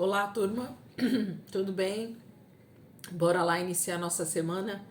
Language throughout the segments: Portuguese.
Olá, turma, tudo bem? Bora lá iniciar nossa semana.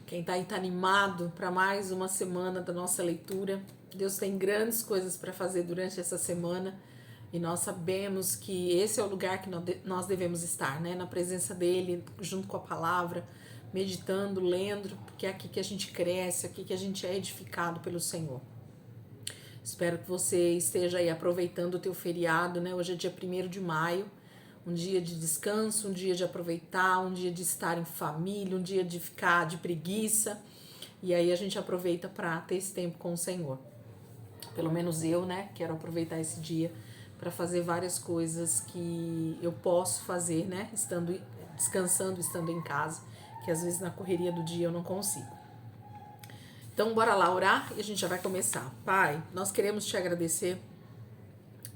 Quem tá aí tá animado para mais uma semana da nossa leitura. Deus tem grandes coisas para fazer durante essa semana e nós sabemos que esse é o lugar que nós devemos estar, né? Na presença dele, junto com a palavra, meditando, lendo, porque é aqui que a gente cresce, aqui que a gente é edificado pelo Senhor. Espero que você esteja aí aproveitando o teu feriado, né? Hoje é dia 1º de maio, um dia de descanso, um dia de aproveitar, um dia de estar em família, um dia de ficar de preguiça. E aí a gente aproveita para ter esse tempo com o Senhor. Pelo menos eu, né? Quero aproveitar esse dia para fazer várias coisas que eu posso fazer, né? Estando descansando, estando em casa, que às vezes na correria do dia eu não consigo. Então, bora lá orar e a gente já vai começar. Pai, nós queremos te agradecer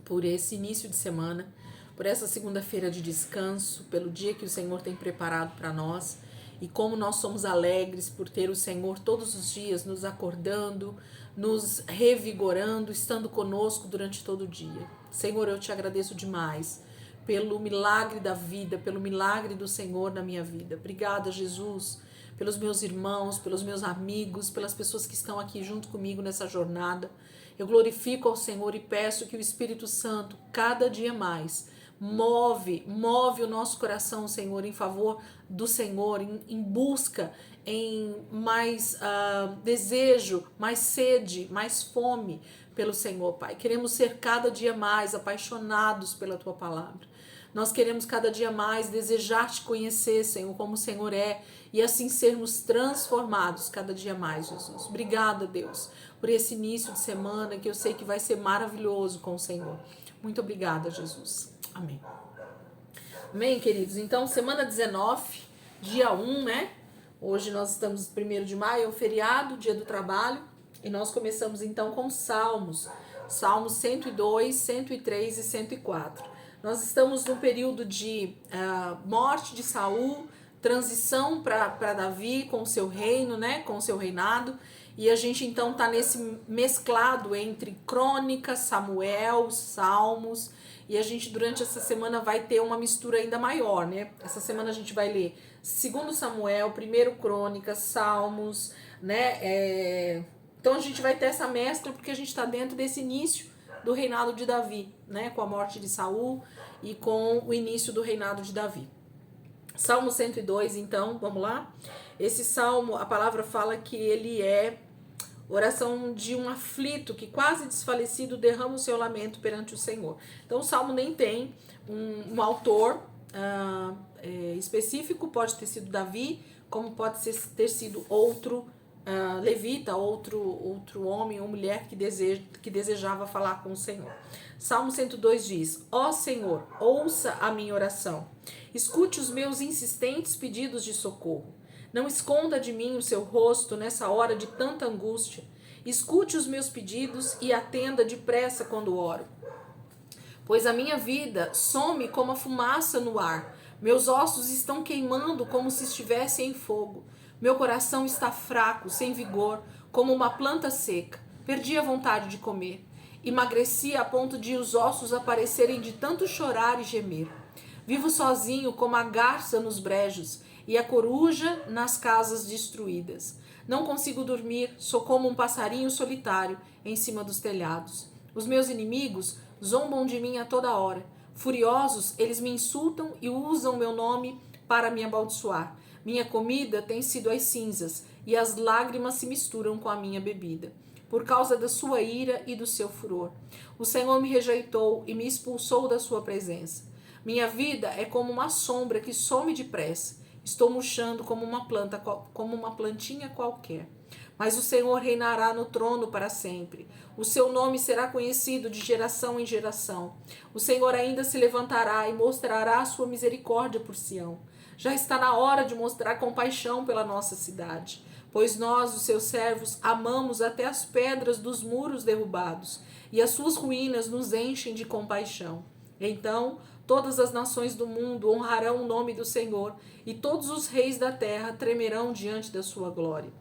por esse início de semana, por essa segunda-feira de descanso, pelo dia que o Senhor tem preparado para nós e como nós somos alegres por ter o Senhor todos os dias nos acordando, nos revigorando, estando conosco durante todo o dia. Senhor, eu te agradeço demais pelo milagre da vida, pelo milagre do Senhor na minha vida. Obrigada, Jesus, pelos meus irmãos, pelos meus amigos, pelas pessoas que estão aqui junto comigo nessa jornada. Eu glorifico ao Senhor e peço que o Espírito Santo, cada dia mais, move o nosso coração, Senhor, em favor do Senhor, em busca, em mais desejo, mais sede, mais fome pelo Senhor, Pai. Queremos ser cada dia mais apaixonados pela Tua palavra. Nós queremos cada dia mais desejar te conhecer, Senhor, como o Senhor é, e assim sermos transformados cada dia mais, Jesus. Obrigada, Deus, por esse início de semana que eu sei que vai ser maravilhoso com o Senhor. Muito obrigada, Jesus. Amém. Amém, queridos? Então, semana 19, dia 1, né? Hoje nós estamos 1º de maio, é o feriado, dia do trabalho, e nós começamos então com Salmos. Salmos 102, 103 e 104. Nós estamos num período de morte de Saul, transição para Davi com o seu reino, né, com o seu reinado, e a gente então está nesse mesclado entre Crônicas, Samuel, Salmos, e a gente durante essa semana vai ter uma mistura ainda maior, né? Essa semana a gente vai ler 2 Samuel, 1 Crônicas, Salmos, né? Então a gente vai ter essa mescla porque a gente está dentro desse início do reinado de Davi, né? Com a morte de Saul e com o início do reinado de Davi. Salmo 102, então, vamos lá? Esse salmo, a palavra fala que ele é oração de um aflito que quase desfalecido derrama o seu lamento perante o Senhor. Então o salmo nem tem um autor específico, pode ter sido Davi, como pode ter sido outro levita, outro homem ou mulher que desejava falar com o Senhor. Salmo 102 diz: Ó Senhor, ouça a minha oração, escute os meus insistentes pedidos de socorro. Não esconda de mim o seu rosto nessa hora de tanta angústia. Escute os meus pedidos e atenda depressa quando oro. Pois a minha vida some como a fumaça no ar. Meus ossos estão queimando como se estivessem em fogo. Meu coração está fraco, sem vigor, como uma planta seca. Perdi a vontade de comer. Emagreci a ponto de os ossos aparecerem de tanto chorar e gemer. Vivo sozinho como a garça nos brejos e a coruja nas casas destruídas. Não consigo dormir, sou como um passarinho solitário em cima dos telhados. Os meus inimigos zombam de mim a toda hora. Furiosos, eles me insultam e usam meu nome para me amaldiçoar. Minha comida tem sido as cinzas e as lágrimas se misturam com a minha bebida. Por causa da sua ira e do seu furor. O Senhor me rejeitou e me expulsou da sua presença. Minha vida é como uma sombra que some depressa. Estou murchando como uma plantinha qualquer. Mas o Senhor reinará no trono para sempre. O seu nome será conhecido de geração em geração. O Senhor ainda se levantará e mostrará a sua misericórdia por Sião. Já está na hora de mostrar compaixão pela nossa cidade, pois nós, os seus servos, amamos até as pedras dos muros derrubados, e as suas ruínas nos enchem de compaixão. Então, todas as nações do mundo honrarão o nome do Senhor, e todos os reis da terra tremerão diante da sua glória.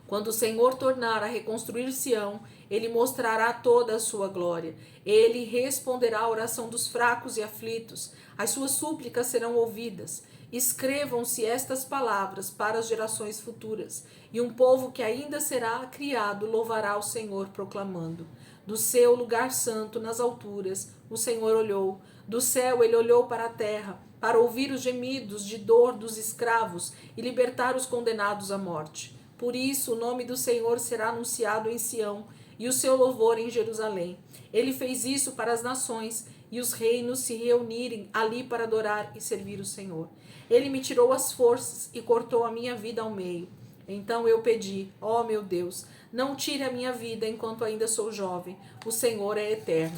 Quando o Senhor tornar a reconstruir Sião, ele mostrará toda a sua glória. Ele responderá à oração dos fracos e aflitos. As suas súplicas serão ouvidas. Escrevam-se estas palavras para as gerações futuras, e um povo que ainda será criado louvará o Senhor, proclamando: do seu lugar santo nas alturas, o Senhor olhou. Do céu ele olhou para a terra, para ouvir os gemidos de dor dos escravos e libertar os condenados à morte. Por isso o nome do Senhor será anunciado em Sião, e o seu louvor em Jerusalém. Ele fez isso para as nações e os reinos se reunirem ali para adorar e servir o Senhor. Ele me tirou as forças e cortou a minha vida ao meio. Então eu pedi: ó meu Deus, não tire a minha vida enquanto ainda sou jovem. O Senhor é eterno.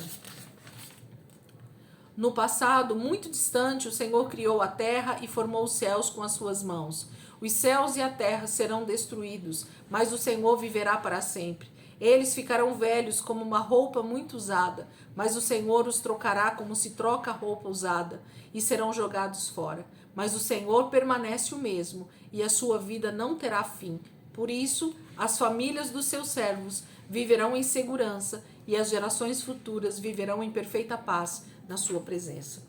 No passado, muito distante, o Senhor criou a terra e formou os céus com as suas mãos. Os céus e a terra serão destruídos, mas o Senhor viverá para sempre. Eles ficarão velhos como uma roupa muito usada, mas o Senhor os trocará como se troca roupa usada, e serão jogados fora. Mas o Senhor permanece o mesmo, e a sua vida não terá fim. Por isso, as famílias dos seus servos viverão em segurança, e as gerações futuras viverão em perfeita paz na sua presença.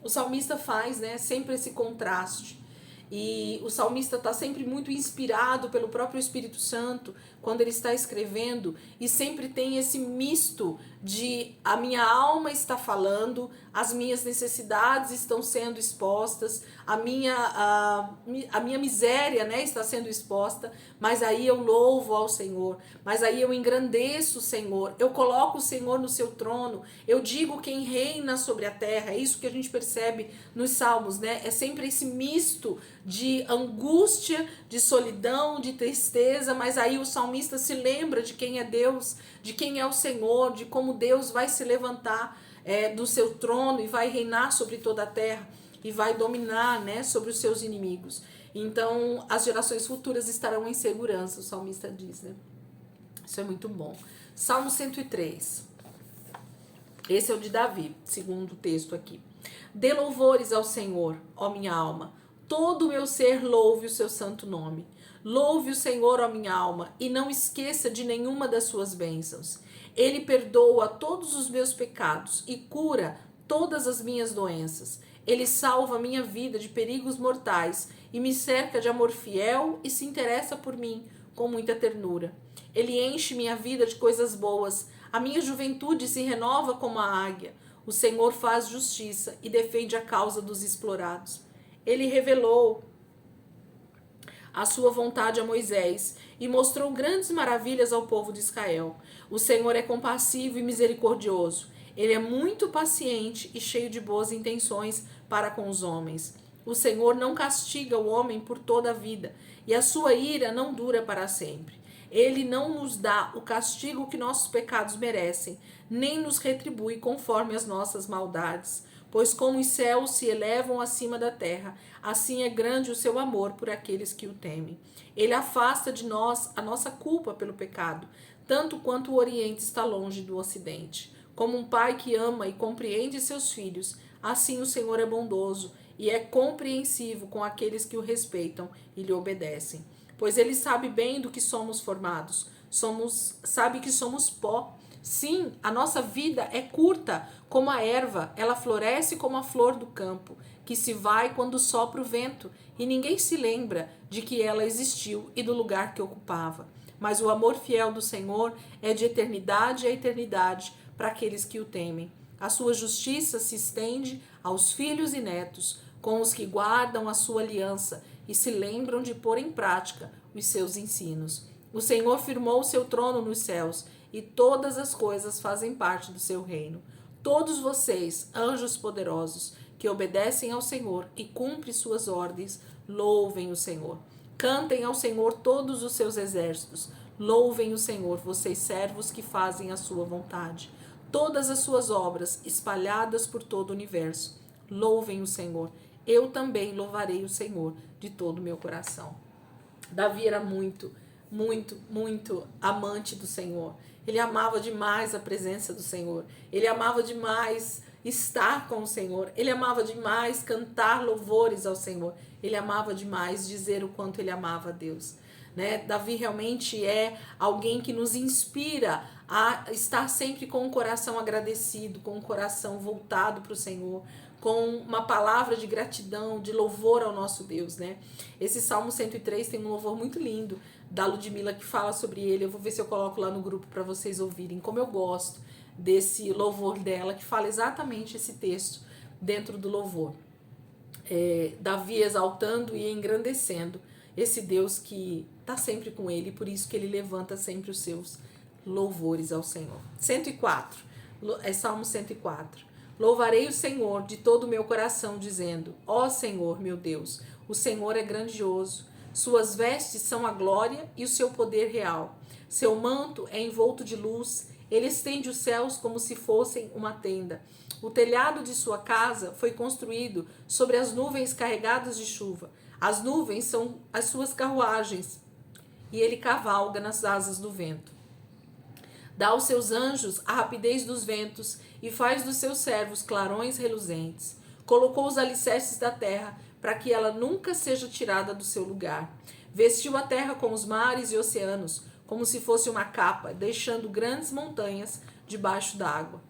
O salmista faz, sempre esse contraste. E o salmista está sempre muito inspirado pelo próprio Espírito Santo quando ele está escrevendo, e sempre tem esse misto de: a minha alma está falando, as minhas necessidades estão sendo expostas, a minha miséria, está sendo exposta, mas aí eu louvo ao Senhor, mas aí eu engrandeço o Senhor, eu coloco o Senhor no seu trono, eu digo quem reina sobre a terra. É isso que a gente percebe nos salmos, é sempre esse misto de angústia, de solidão, de tristeza, mas aí o salmista se lembra de quem é Deus, de quem é o Senhor, de como Deus vai se levantar do seu trono e vai reinar sobre toda a terra e vai dominar, sobre os seus inimigos. Então as gerações futuras estarão em segurança, o salmista diz, Isso é muito bom. Salmo 103. Esse é o de Davi, segundo o texto aqui. Dê louvores ao Senhor, ó minha alma. Todo o meu ser louve o seu santo nome. Louve o Senhor, ó minha alma, e não esqueça de nenhuma das suas bênçãos. Ele perdoa todos os meus pecados e cura todas as minhas doenças. Ele salva minha vida de perigos mortais e me cerca de amor fiel e se interessa por mim com muita ternura. Ele enche minha vida de coisas boas. A minha juventude se renova como a águia. O Senhor faz justiça e defende a causa dos explorados. Ele revelou a sua vontade a Moisés e mostrou grandes maravilhas ao povo de Israel. O Senhor é compassivo e misericordioso. Ele é muito paciente e cheio de boas intenções para com os homens. O Senhor não castiga o homem por toda a vida, e a sua ira não dura para sempre. Ele não nos dá o castigo que nossos pecados merecem, nem nos retribui conforme as nossas maldades. Pois como os céus se elevam acima da terra, assim é grande o seu amor por aqueles que o temem. Ele afasta de nós a nossa culpa pelo pecado, tanto quanto o Oriente está longe do Ocidente. Como um pai que ama e compreende seus filhos, assim o Senhor é bondoso e é compreensivo com aqueles que o respeitam e lhe obedecem. Pois ele sabe bem do que somos formados, sabe que somos pó. Sim, a nossa vida é curta como a erva, ela floresce como a flor do campo, que se vai quando sopra o vento, e ninguém se lembra de que ela existiu e do lugar que ocupava. Mas o amor fiel do Senhor é de eternidade a eternidade para aqueles que o temem. A sua justiça se estende aos filhos e netos, com os que guardam a sua aliança e se lembram de pôr em prática os seus ensinos. O Senhor firmou o seu trono nos céus, e todas as coisas fazem parte do seu reino. Todos vocês, anjos poderosos, que obedecem ao Senhor e cumprem suas ordens, louvem o Senhor. Cantem ao Senhor todos os seus exércitos. Louvem o Senhor, vocês servos que fazem a sua vontade. Todas as suas obras espalhadas por todo o universo. Louvem o Senhor. Eu também louvarei o Senhor de todo o meu coração. Davi era muito amante do Senhor. Ele amava demais a presença do Senhor. Ele amava demais estar com o Senhor. Ele amava demais cantar louvores ao Senhor. Ele amava demais dizer o quanto ele amava a Deus. Davi realmente é alguém que nos inspira a estar sempre com o coração agradecido, com o coração voltado para o Senhor, com uma palavra de gratidão, de louvor ao nosso Deus, né? Esse Salmo 103 tem um louvor muito lindo da Ludmilla que fala sobre ele. Eu vou ver se eu coloco lá no grupo para vocês ouvirem, como eu gosto desse louvor dela, que fala exatamente esse texto dentro do louvor. Davi exaltando e engrandecendo esse Deus que está sempre com ele, por isso que ele levanta sempre os seus louvores ao Senhor. 104, Salmo 104. Louvarei o Senhor de todo o meu coração, dizendo: ó Senhor, meu Deus, o Senhor é grandioso, suas vestes são a glória e o seu poder real. Seu manto é envolto de luz, ele estende os céus como se fossem uma tenda. O telhado de sua casa foi construído sobre as nuvens carregadas de chuva. As nuvens são as suas carruagens, e ele cavalga nas asas do vento. Dá aos seus anjos a rapidez dos ventos e faz dos seus servos clarões reluzentes. Colocou os alicerces da terra para que ela nunca seja tirada do seu lugar. Vestiu a terra com os mares e oceanos, como se fosse uma capa, deixando grandes montanhas debaixo d'água.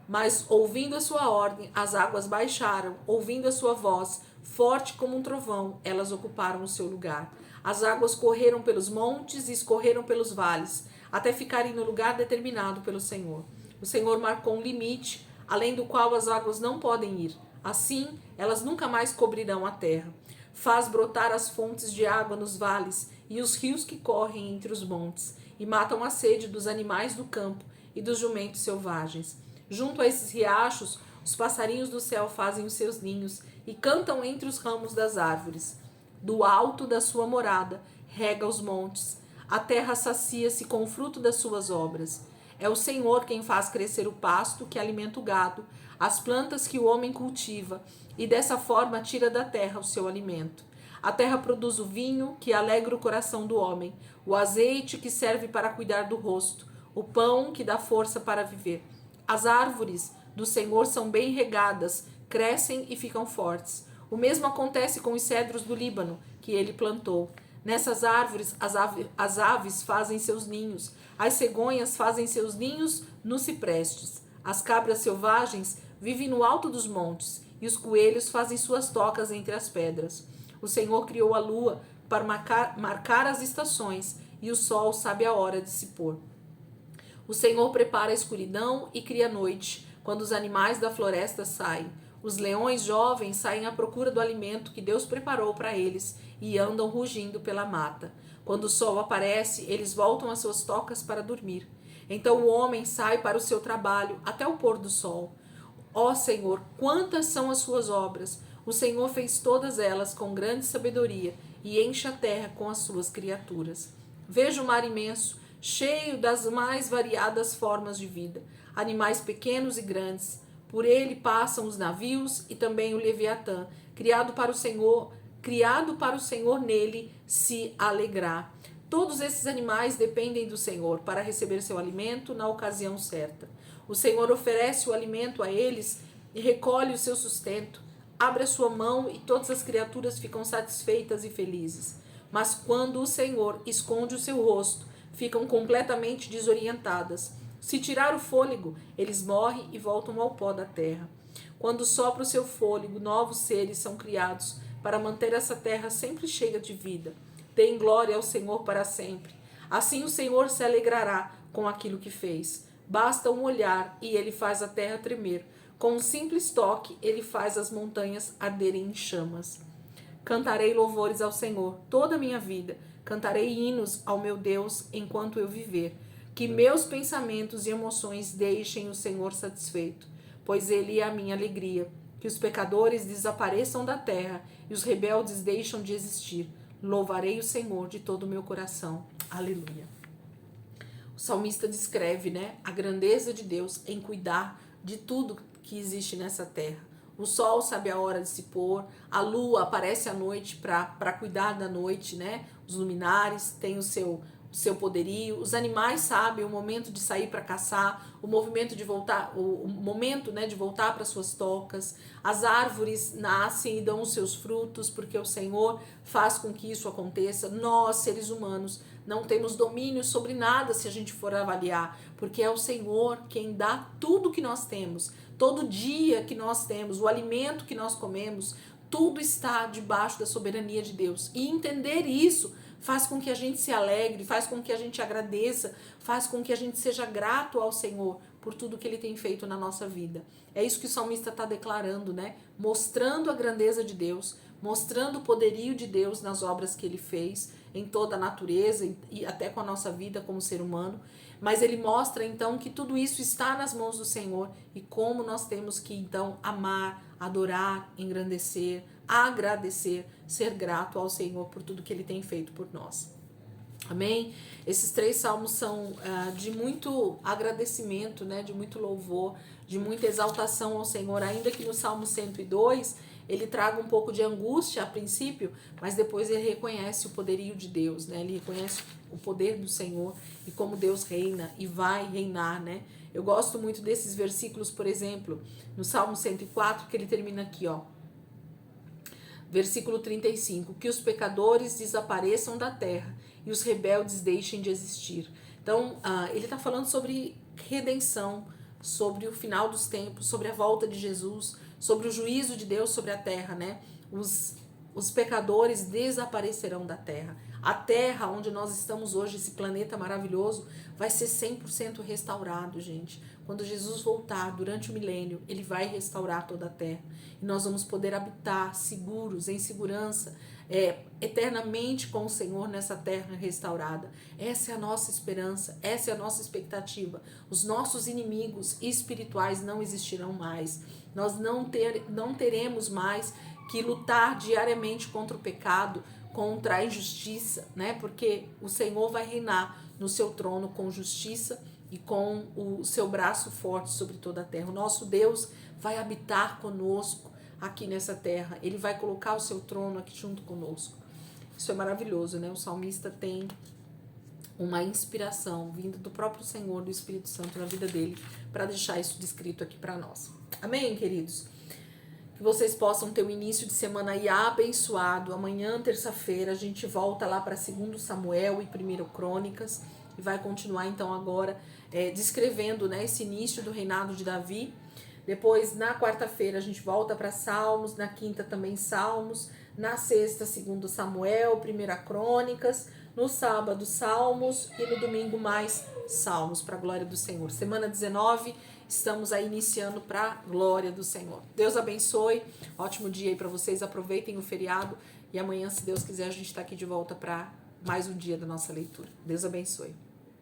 Mas, ouvindo a sua ordem, as águas baixaram, ouvindo a sua voz, forte como um trovão, elas ocuparam o seu lugar. As águas correram pelos montes e escorreram pelos vales, até ficarem no lugar determinado pelo Senhor. O Senhor marcou um limite, além do qual as águas não podem ir. Assim, elas nunca mais cobrirão a terra. Faz brotar as fontes de água nos vales e os rios que correm entre os montes, e matam a sede dos animais do campo e dos jumentos selvagens. Junto a esses riachos, os passarinhos do céu fazem os seus ninhos e cantam entre os ramos das árvores. Do alto da sua morada, rega os montes. A terra sacia-se com o fruto das suas obras. É o Senhor quem faz crescer o pasto que alimenta o gado, as plantas que o homem cultiva, e dessa forma tira da terra o seu alimento. A terra produz o vinho que alegra o coração do homem, o azeite que serve para cuidar do rosto, o pão que dá força para viver. As árvores do Senhor são bem regadas, crescem e ficam fortes. O mesmo acontece com os cedros do Líbano, que ele plantou. Nessas árvores as aves fazem seus ninhos, as cegonhas fazem seus ninhos nos ciprestes. As cabras selvagens vivem no alto dos montes, e os coelhos fazem suas tocas entre as pedras. O Senhor criou a lua para marcar as estações, e o sol sabe a hora de se pôr. O Senhor prepara a escuridão e cria a noite, quando os animais da floresta saem. Os leões jovens saem à procura do alimento que Deus preparou para eles e andam rugindo pela mata. Quando o sol aparece, eles voltam às suas tocas para dormir. Então o homem sai para o seu trabalho até o pôr do sol. Ó Senhor, quantas são as suas obras! O Senhor fez todas elas com grande sabedoria e enche a terra com as suas criaturas. Veja o mar imenso, cheio das mais variadas formas de vida, animais pequenos e grandes. Por ele passam os navios e também o Leviatã, criado para o Senhor nele se alegrar. Todos esses animais dependem do Senhor para receber seu alimento na ocasião certa. O Senhor oferece o alimento a eles e recolhe o seu sustento. Abre a sua mão e todas as criaturas ficam satisfeitas e felizes. Mas quando o Senhor esconde o seu rosto, ficam completamente desorientadas. Se tirar o fôlego, eles morrem e voltam ao pó da terra. Quando sopra o seu fôlego, novos seres são criados para manter essa terra sempre cheia de vida. Deem glória ao Senhor para sempre. Assim o Senhor se alegrará com aquilo que fez. Basta um olhar e ele faz a terra tremer. Com um simples toque, ele faz as montanhas arderem em chamas. Cantarei louvores ao Senhor toda a minha vida. Cantarei hinos ao meu Deus enquanto eu viver. Que meus pensamentos e emoções deixem o Senhor satisfeito, pois ele é a minha alegria. Que os pecadores desapareçam da terra e os rebeldes deixam de existir. Louvarei o Senhor de todo o meu coração. Aleluia. O salmista descreve, a grandeza de Deus em cuidar de tudo que existe nessa terra. O sol sabe a hora de se pôr, a lua aparece à noite para cuidar da noite, Os luminares têm o seu poderio, os animais sabem o momento de sair para caçar, o momento de voltar para suas tocas. As árvores nascem e dão os seus frutos, porque o Senhor faz com que isso aconteça. Nós, seres humanos, não temos domínio sobre nada se a gente for avaliar, porque é o Senhor quem dá tudo que nós temos, todo dia que nós temos, o alimento que nós comemos, tudo está debaixo da soberania de Deus. E entender isso faz com que a gente se alegre, faz com que a gente agradeça, faz com que a gente seja grato ao Senhor por tudo que Ele tem feito na nossa vida. É isso que o salmista está declarando, né? Mostrando a grandeza de Deus, mostrando o poderio de Deus nas obras que Ele fez, em toda a natureza e até com a nossa vida como ser humano. Mas ele mostra então que tudo isso está nas mãos do Senhor e como nós temos que então amar, adorar, engrandecer, agradecer, ser grato ao Senhor por tudo que Ele tem feito por nós. Amém? Esses 3 salmos são de muito agradecimento, né? De muito louvor, de muita exaltação ao Senhor, ainda que no Salmo 102 ele traga um pouco de angústia a princípio, mas depois ele reconhece o poderio de Deus, né? Ele reconhece o poder do Senhor e como Deus reina e vai reinar, né? Eu gosto muito desses versículos, por exemplo, no Salmo 104, que ele termina aqui, ó. Versículo 35, que os pecadores desapareçam da terra e os rebeldes deixem de existir. Então, ele está falando sobre redenção, sobre o final dos tempos, sobre a volta de Jesus, sobre o juízo de Deus sobre a terra, né? Os pecadores desaparecerão da terra. A terra onde nós estamos hoje, esse planeta maravilhoso, vai ser 100% restaurado, gente. Quando Jesus voltar durante o milênio, ele vai restaurar toda a terra. E nós vamos poder habitar seguros, em segurança, eternamente com o Senhor nessa terra restaurada. Essa é a nossa esperança, essa é a nossa expectativa. Os nossos inimigos espirituais não existirão mais. Nós não teremos mais que lutar diariamente contra o pecado, contra a injustiça, né? Porque o Senhor vai reinar no seu trono com justiça e com o seu braço forte sobre toda a terra. O nosso Deus vai habitar conosco aqui nessa terra. Ele vai colocar o seu trono aqui junto conosco. Isso é maravilhoso, né? O salmista tem uma inspiração vinda do próprio Senhor, do Espírito Santo na vida dele, para deixar isso descrito aqui para nós. Amém, queridos? Que vocês possam ter um início de semana aí abençoado. Amanhã, terça-feira, a gente volta lá para 2 Samuel e 1 Crônicas e vai continuar então agora descrevendo, né, esse início do reinado de Davi. Depois, na quarta-feira, a gente volta para Salmos, na quinta também Salmos, na sexta, 2 Samuel, 1 Crônicas, no sábado Salmos e no domingo mais Salmos, para a glória do Senhor. Semana 19, estamos aí iniciando para a glória do Senhor. Deus abençoe, ótimo dia aí para vocês, aproveitem o feriado e amanhã, se Deus quiser, a gente está aqui de volta para mais um dia da nossa leitura. Deus abençoe.